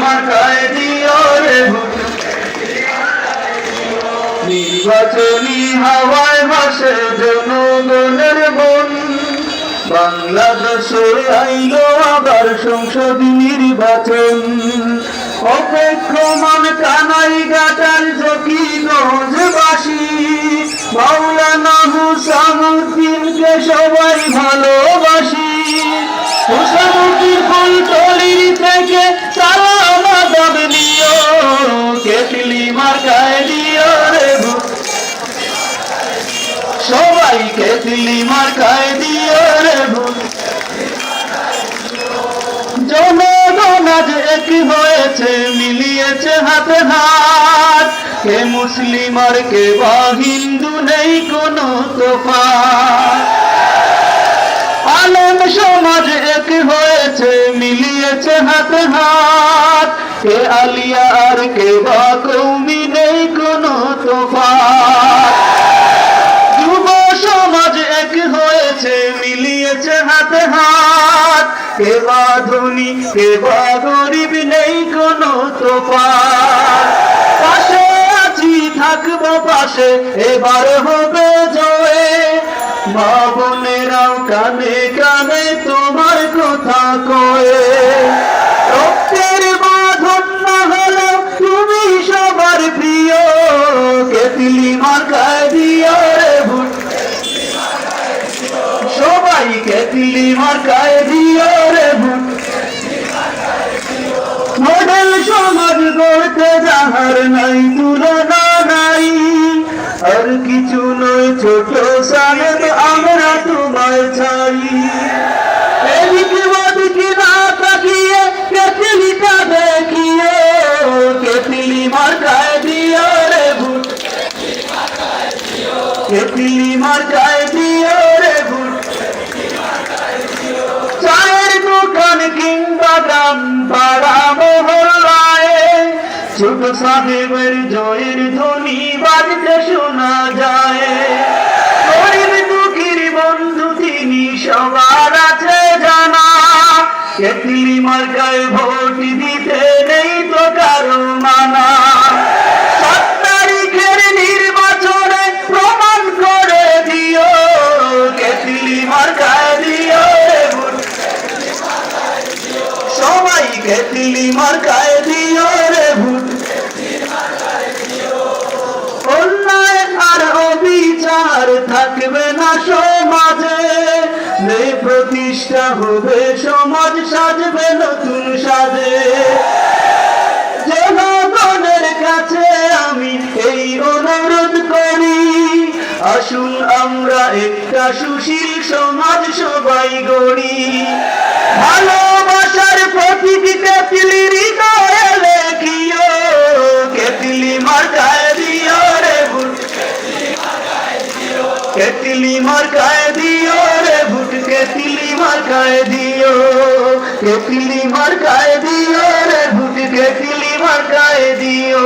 মার্কায় দিও রে ভোট। নির্বাচনী হাওয়ায় ভাসে জনগণের মন, বাংলাদেশে আইলো আবার সংসদ নির্বাচন। অপেক্ষমান কানাইঘাটার জকিগঞ্জবাসী, মাওলানা হুসামুদ্দিনকে সবাই ভালোবাসি। হুসামুদ্দিন ফুলতলির থেকে সালাম আদাব দিও, কেতলি মার্কায় দিও রে ভোট। সবাই কেতলি মার্কায় দিও রে ভোট। জনগণ আজ এক হয়েছে, মিলিয়েছে হাতে হাত, কে মুসলিম আর কে বা হিন্দু, নেই কোনো তফাৎ। আলেম সমাজ এক হয়েছে, মিলিয়েছে হাতে হাত, কে আলিয়া আর কে বা কৌমি, নেই কোনো তফাৎ। যুব সমাজ এক হয়েছে, মিলিয়েছে হাতে হাত, কে বা ধনী কে বা গরিব, নেই কোনো তফাৎ। পাশে আছি থাকবো পাশে, এবার হবে জয়ে, মা বোনেরাও কানে কানে তোমার কথা কয়ে। রক্তের বাঁধন না হলেও তুমি সবার প্রিয়, কেতলি মার্কায় দিও রে ভোট। সবাই কেতলি মার্কায় দিও রে ভোট। মডেল সমাজ গড়তে যাহার নাই তুলনা নাই, আর কিছু নয় ছোট সাহেব আমরা তোমায় চাই। এদিক ওদিক না তাকিয়ে কেতলিটা দেখিয়ে, কেতলি মার্কায় দিও রে ভোট। কেতলি মার্কায় দিও রে ভোট। চায়ের দোকান কিংবা গ্রাম পাড়া মহল্লায়, ছোট সাহেবের জয়ের ধ্বনি বাজতে শোনা যায়। গরিব দুঃখীর বন্ধু তিনি সবার আছে জানা, কেতলি মার্কায় ভোট দিতে নেই তো কারো মানা। 7 তারিখের নির্বাচনে প্রমাণ করে দিও, কেতলি মার্কায় দিও রে ভোট। সবাই কেতলি মার্কায় দিও রে ভোট। অন্যায় আর অবিচার থাকবে না সমাজে, ন্যায় প্রতিষ্ঠা হবে সমাজ সাজবে নতুন সাজে। জনগণের কাছে আমি এই অনুরোধ করি, আসুন আমরা একটা সুশীল সমাজ সবাই গড়ি। ভালোবাসার প্রতীক কেতলি হৃদয়ে লেখিও, কেতলি মার্কায় দিও রে ভোট। কেতলি মার্কায় দিও রে ভোট। কেতলি মার্কায় দিও, কেতলি মার্কায় দিও রে ভোট। কেতলি মার্কায় দিও।